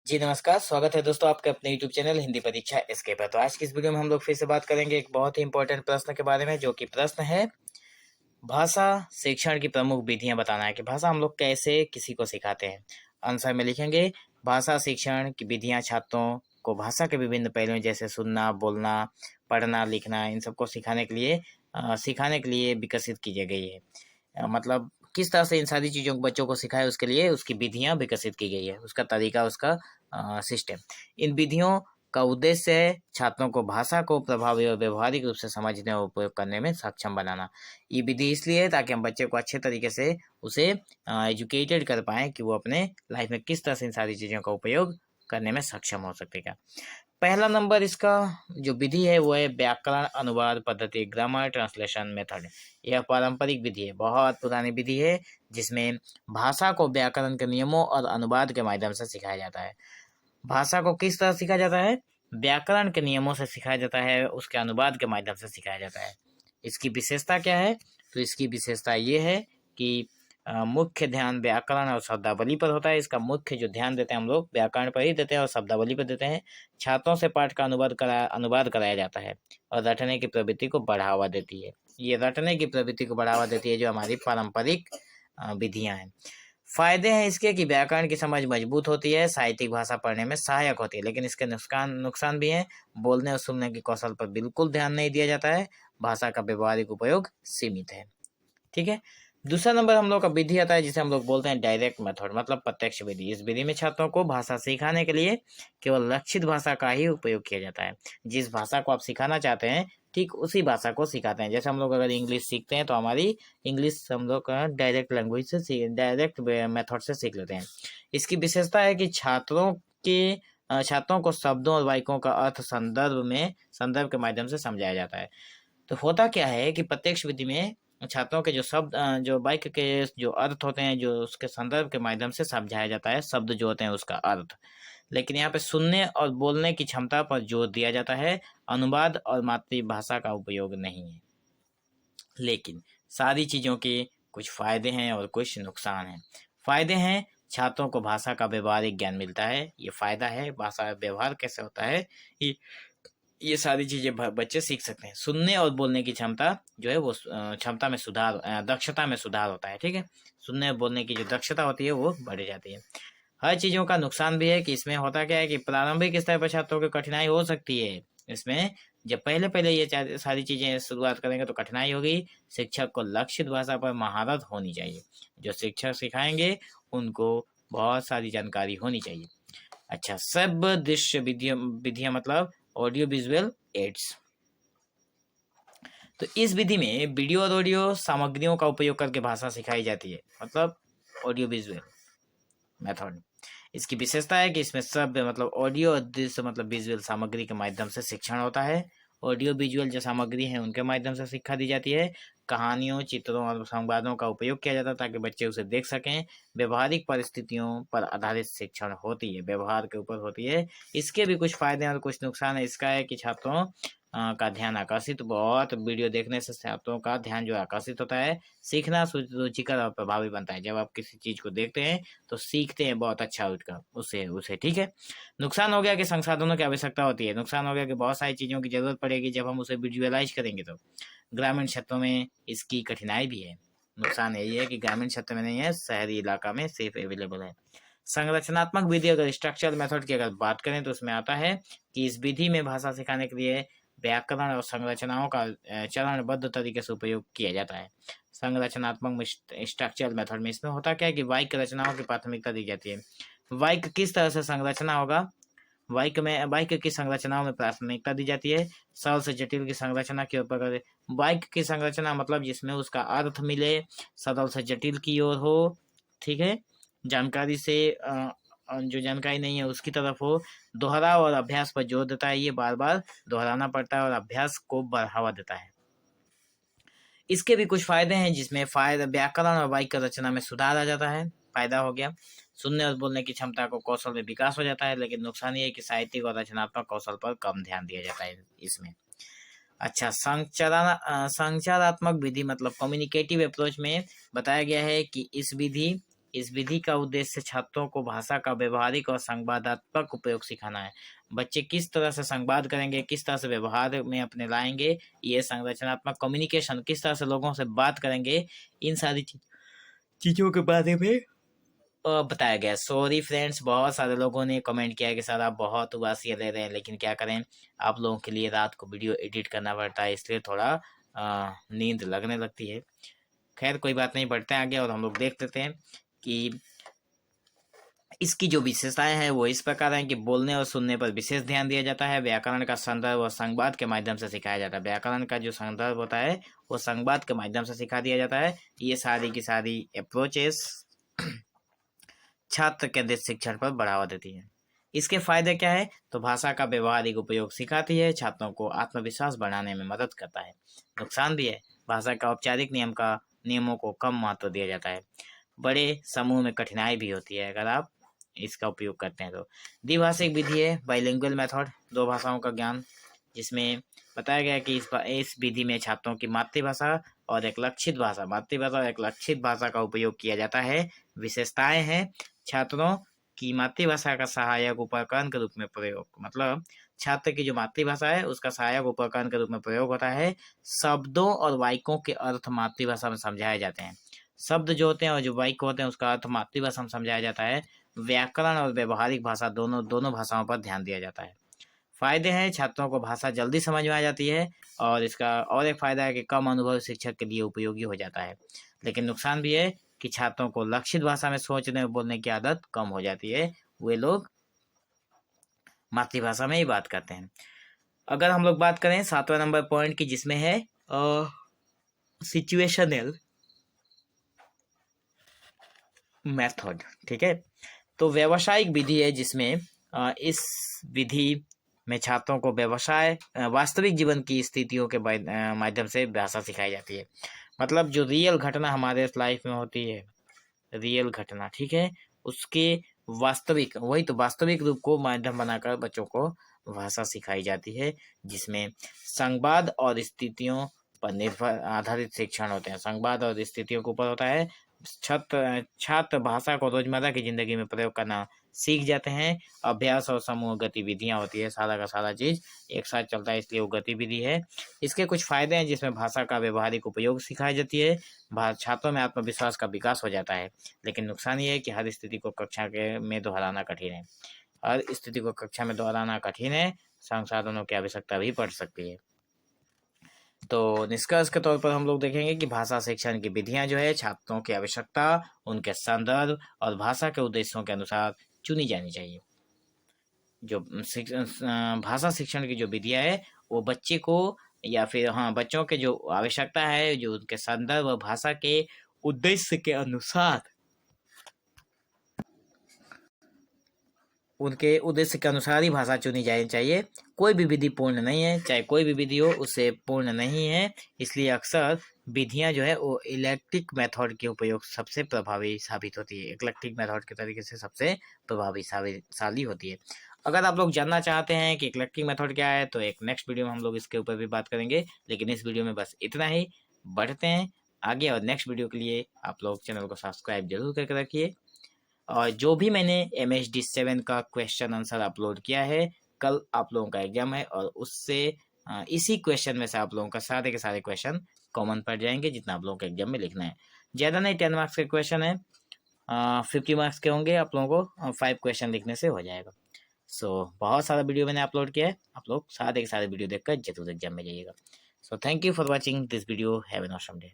जी नमस्कार, स्वागत है दोस्तों आपके अपने YouTube चैनल हिंदी परीक्षा एसके पर। तो आज की इस वीडियो में हम लोग फिर से बात करेंगे एक बहुत ही इंपॉर्टेंट प्रश्न के बारे में, जो कि प्रश्न है भाषा शिक्षण की प्रमुख विधियां बताना है कि भाषा हम लोग कैसे किसी को सिखाते हैं। आंसर में लिखेंगे भाषा शिक्षण की विधियां छात्रों को भाषा के विभिन्न पहलुओं जैसे सुनना, बोलना, पढ़ना, लिखना इन सबको सिखाने के लिए विकसित की गई है। मतलब किस तरह से इन सारी चीज़ों को बच्चों को सिखाए उसके लिए उसकी विधियां विकसित की गई है, उसका तरीका, उसका सिस्टम। इन विधियों का उद्देश्य है छात्रों को भाषा को प्रभावी और व्यवहारिक रूप से समझने और उपयोग करने में सक्षम बनाना। ये विधि इसलिए है ताकि हम बच्चे को अच्छे तरीके से उसे एजुकेटेड कर पाएँ कि वो अपने लाइफ में किस तरह से इन सारी चीज़ों का उपयोग करने में सक्षम हो सकेगा। पहला नंबर इसका जो विधि है वो है व्याकरण अनुवाद पद्धति, ग्रामर ट्रांसलेशन मेथड। यह पारंपरिक विधि है, बहुत पुरानी विधि है, जिसमें भाषा को व्याकरण के नियमों और अनुवाद के माध्यम से सिखाया जाता है। भाषा को किस तरह सिखाया जाता है? व्याकरण के नियमों से सिखाया जाता है, उसके अनुवाद के माध्यम से सिखाया जाता है। इसकी विशेषता क्या है? तो इसकी विशेषता ये है कि मुख्य ध्यान व्याकरण और शब्दावली पर होता है। इसका मुख्य जो ध्यान देते हैं हम लोग व्याकरण पर ही देते हैं और शब्दावली पर देते हैं। छात्रों से पाठ का अनुवाद कराया जाता है और रटने की प्रवृत्ति को बढ़ावा देती है। ये रटने की प्रवृत्ति को बढ़ावा देती है जो हमारी पारंपरिक विधियां हैं। फायदे हैं इसके कि व्याकरण की समझ मजबूत होती है, साहित्यिक भाषा पढ़ने में सहायक होती है, लेकिन इसके नुकसान भी हैं। बोलने और सुनने के कौशल पर बिल्कुल ध्यान नहीं दिया जाता है। भाषा का व्यवहारिक उपयोग सीमित है। ठीक है। दूसरा नंबर हम लोग का विधि आता है जिसे हम लोग बोलते हैं डायरेक्ट मेथड, मतलब प्रत्यक्ष विधि। इस विधि में छात्रों को भाषा सिखाने के लिए केवल लक्षित भाषा का ही उपयोग किया जाता है। जिस भाषा को आप सिखाना चाहते हैं ठीक उसी भाषा को सिखाते हैं। जैसे हम लोग अगर इंग्लिश सीखते हैं तो हमारी इंग्लिश हम लोग डायरेक्ट लैंग्वेज से डायरेक्ट मेथड से सीख लेते हैं। इसकी विशेषता है कि छात्रों को शब्दों और वाक्यों का अर्थ संदर्भ के माध्यम से समझाया जाता है। तो होता क्या है कि प्रत्यक्ष विधि में छात्रों के जो वाक्य के जो अर्थ होते हैं, जो उसके संदर्भ के माध्यम से समझाया जाता है, शब्द जो होते हैं उसका अर्थ। लेकिन यहाँ पे सुनने और बोलने की क्षमता पर जोर दिया जाता है, अनुवाद और मातृभाषा का उपयोग नहीं है। लेकिन सारी चीज़ों के कुछ फायदे हैं और कुछ नुकसान हैं। फायदे हैं, छात्रों को भाषा का व्यवहारिक ज्ञान मिलता है। ये फायदा है, भाषा व्यवहार कैसे होता है ये सारी चीज़ें बच्चे सीख सकते हैं। सुनने और बोलने की क्षमता जो है वो क्षमता में सुधार, दक्षता में सुधार होता है। ठीक है, सुनने और बोलने की जो दक्षता होती है वो बढ़ जाती है। हर चीज़ों का नुकसान भी है कि इसमें होता क्या है कि प्रारंभिक स्तर पर छात्रों को कठिनाई हो सकती है। इसमें जब पहले ये सारी चीज़ें शुरुआत करेंगे तो कठिनाई होगी। शिक्षक को लक्षित भाषा पर महारत होनी चाहिए। जो शिक्षक सिखाएंगे उनको बहुत सारी जानकारी होनी चाहिए। अच्छा, सब दृश्य विधियां मतलब ऑडियो विजुअल एड्स। तो इस विधि में वीडियो और ऑडियो सामग्रियों का उपयोग करके भाषा सिखाई जाती है, मतलब ऑडियो विजुअल मेथड। इसकी विशेषता है कि इसमें शब्द मतलब ऑडियो और दृश्य मतलब विजुअल सामग्री के माध्यम से शिक्षण होता है। ऑडियो विजुअल जो सामग्री है उनके माध्यम से शिक्षा दी जाती है। कहानियों, चित्रों और संवादों का उपयोग किया जाता है ताकि बच्चे उसे देख सकें। व्यवहारिक परिस्थितियों पर आधारित शिक्षण होती है, व्यवहार के ऊपर होती है। इसके भी कुछ फायदे और कुछ नुकसान है। इसका है कि छात्रों का ध्यान आकर्षित, बहुत वीडियो देखने से छात्रों का ध्यान जो आकर्षित होता है, सीखना रुचिकर और प्रभावी बनता है। जब आप किसी चीज़ को देखते हैं तो सीखते हैं बहुत अच्छा उसे। ठीक है। नुकसान हो गया कि संसाधनों की आवश्यकता होती है। नुकसान हो गया कि बहुत सारी चीज़ों की जरूरत पड़ेगी जब हम उसे विजुअलाइज करेंगे तो। ग्रामीण क्षेत्रों में इसकी कठिनाई भी है। नुकसान यही है कि ग्रामीण क्षेत्र में नहीं है, शहरी इलाका में सिर्फ अवेलेबल है। संरचनात्मक विधि, अगर स्ट्रक्चरल मेथड की अगर बात करें तो उसमें आता है कि इस विधि में भाषा सिखाने के लिए व्याकरण और संरचनाओं का चरणबद्ध तरीके से उपयोग किया जाता है। संरचनात्मक स्ट्रक्चरल मेथड में इसमें होता क्या है कि वाक्य रचनाओं की प्राथमिकता दी जाती है। वाक्य किस तरह से संरचना होगा, वाक्य की संरचनाओं में प्राथमिकता दी जाती है। सरल से जटिल की संरचना के ऊपर वाक्य की संरचना मतलब जिसमें उसका अर्थ मिले, सरल से जटिल की ओर हो। ठीक है, जानकारी से जो जानकारी नहीं है उसकी तरफ हो। दोहराव और अभ्यास पर जोर देता है, ये बार बार दोहराना पड़ता है और अभ्यास को बढ़ावा देता है। इसके भी कुछ फायदे हैं जिसमें व्याकरण और वाक्य रचना में सुधार आ जाता है, फायदा हो गया। सुनने और बोलने की क्षमता को कौशल में विकास हो जाता है, लेकिन नुकसान ये है कि साहित्यिक और रचनात्मक कौशल पर कम ध्यान दिया जाता है इसमें। अच्छा, संचारात्मक विधि मतलब कम्युनिकेटिव अप्रोच में बताया गया है कि इस विधि इस विधि का उद्देश्य छात्रों को भाषा का व्यवहारिक और संवादात्मक उपयोग सिखाना है। बच्चे किस तरह से संवाद करेंगे, किस तरह से व्यवहार में अपने लाएंगे, ये संरचनात्मक कम्युनिकेशन, किस तरह से लोगों से बात करेंगे, इन सारी चीज़ों के बारे में बताया गया। सॉरी फ्रेंड्स, बहुत सारे लोगों ने कमेंट किया कि सर आप बहुत उबासियाँ ले रहे हैं, लेकिन क्या करें, आप लोगों के लिए रात को वीडियो एडिट करना पड़ता है, इसलिए थोड़ा नींद लगने लगती है। खैर कोई बात नहीं, बढ़ते हैं आगे और हम लोग देख लेते हैं कि इसकी जो विशेषताएं हैं वो इस प्रकार हैं कि बोलने और सुनने पर विशेष ध्यान दिया जाता है। व्याकरण का संदर्भ और संवाद के माध्यम से सिखाया जाता है। व्याकरण का जो संदर्भ होता है वो संवाद के माध्यम से सिखा दिया जाता है। ये सारी की सारी अप्रोचेस छात्र केंद्रित शिक्षण पर बढ़ावा देती है। इसके फायदे क्या है? तो भाषा का व्यवहारिक उपयोग सिखाती है, छात्रों को आत्मविश्वास बढ़ाने में मदद करता है। नुकसान भी है, भाषा का औपचारिक नियमों को कम महत्व दिया जाता है। बड़े समूह में कठिनाई भी होती है अगर आप इसका उपयोग करते हैं तो। द्विभाषिक विधि है, बाइलिंगुअल मेथड, दो भाषाओं का ज्ञान, जिसमें बताया गया कि इस विधि में छात्रों की मातृभाषा और एक लक्षित भाषा का उपयोग किया जाता है। विशेषताएं हैं, छात्रों की मातृभाषा का सहायक उपकरण के रूप में प्रयोग, मतलब छात्र की जो मातृभाषा है उसका सहायक उपकरण के रूप में प्रयोग होता है। शब्दों और वाक्यों के अर्थ मातृभाषा में समझाए जाते हैं। शब्द जो होते हैं और जो वाक्य होते हैं उसका अर्थ मातृभाषा में समझाया जाता है। व्याकरण और व्यवहारिक भाषा दोनों भाषाओं पर ध्यान दिया जाता है। फायदे हैं, छात्रों को भाषा जल्दी समझ में आ जाती है, और इसका और एक फायदा है कि कम अनुभवी शिक्षक के लिए उपयोगी हो जाता है। लेकिन नुकसान भी है कि छात्रों को लक्षित भाषा में सोचने और बोलने की आदत कम हो जाती है, वे लोग मातृभाषा में ही बात करते हैं। अगर हम लोग बात करें 7वां नंबर पॉइंट की, जिसमें है सिचुएशनल मेथड, ठीक है। तो व्यावसायिक विधि है जिसमें इस विधि में छात्रों को वास्तविक जीवन की स्थितियों के माध्यम से भाषा सिखाई जाती है। मतलब जो रियल घटना हमारे लाइफ में होती है, रियल घटना, ठीक है, उसके वास्तविक रूप को माध्यम बनाकर बच्चों को भाषा सिखाई जाती है, जिसमें संवाद और स्थितियों पर निर्भर आधारित शिक्षण होते हैं। संवाद और स्थितियों के ऊपर होता है। छात्र भाषा को रोजमर्रा की जिंदगी में प्रयोग करना सीख जाते हैं। अभ्यास और समूह गतिविधियां होती है, सारा का सारा चीज एक साथ चलता है, इसलिए वो गतिविधि है। इसके कुछ फायदे हैं, जिसमें भाषा का व्यवहारिक उपयोग सिखाई जाती है, छात्रों में आत्मविश्वास का विकास हो जाता है। लेकिन नुकसान ये है कि हर स्थिति को कक्षा में दोहराना कठिन है। संसाधनों की आवश्यकता भी पड़ सकती है। तो निष्कर्ष के तौर पर हम लोग देखेंगे कि भाषा शिक्षण की विधियां जो है छात्रों की आवश्यकता, उनके संदर्भ और भाषा के उद्देश्यों के अनुसार चुनी जानी चाहिए। जो भाषा शिक्षण की जो विधियां है वो बच्चे को या फिर बच्चों के जो आवश्यकता है, जो उनके संदर्भ और भाषा के उद्देश्य के अनुसार, उनके उद्देश्य के अनुसार ही भाषा चुनी जानी चाहिए। कोई भी विधि पूर्ण नहीं है, चाहे कोई भी विधि हो उससे पूर्ण नहीं है। इसलिए अक्सर विधियां जो है वो इलेक्ट्रिक मेथड के उपयोग सबसे प्रभावी साबित होती है, इलेक्ट्रिक मेथड के तरीके से सबसे प्रभावशाली होती है। अगर आप लोग जानना चाहते हैं कि इलेक्ट्रिक मेथड क्या है तो एक नेक्स्ट वीडियो में हम लोग इसके ऊपर भी बात करेंगे, लेकिन इस वीडियो में बस इतना ही। बढ़ते हैं आगे, और नेक्स्ट वीडियो के लिए आप लोग चैनल को सब्सक्राइब जरूर करके रखिए। और जो भी मैंने MHD7 का क्वेश्चन आंसर अपलोड किया है, कल आप लोगों का एग्जाम है, और उससे इसी क्वेश्चन में से आप लोगों का सारे के सारे क्वेश्चन कॉमन पड़ जाएंगे, जितना आप लोगों के एग्जाम में लिखना है। ज़्यादा नहीं, 10 मार्क्स के क्वेश्चन है, 50 मार्क्स के होंगे, आप लोगों को 5 क्वेश्चन लिखने से हो जाएगा। बहुत सारा वीडियो मैंने अपलोड किया है, आप लोग सारे के सारे वीडियो देखकर जरूर एग्जाम में जाइएगा। Thank you for watching this video, have an awesome day.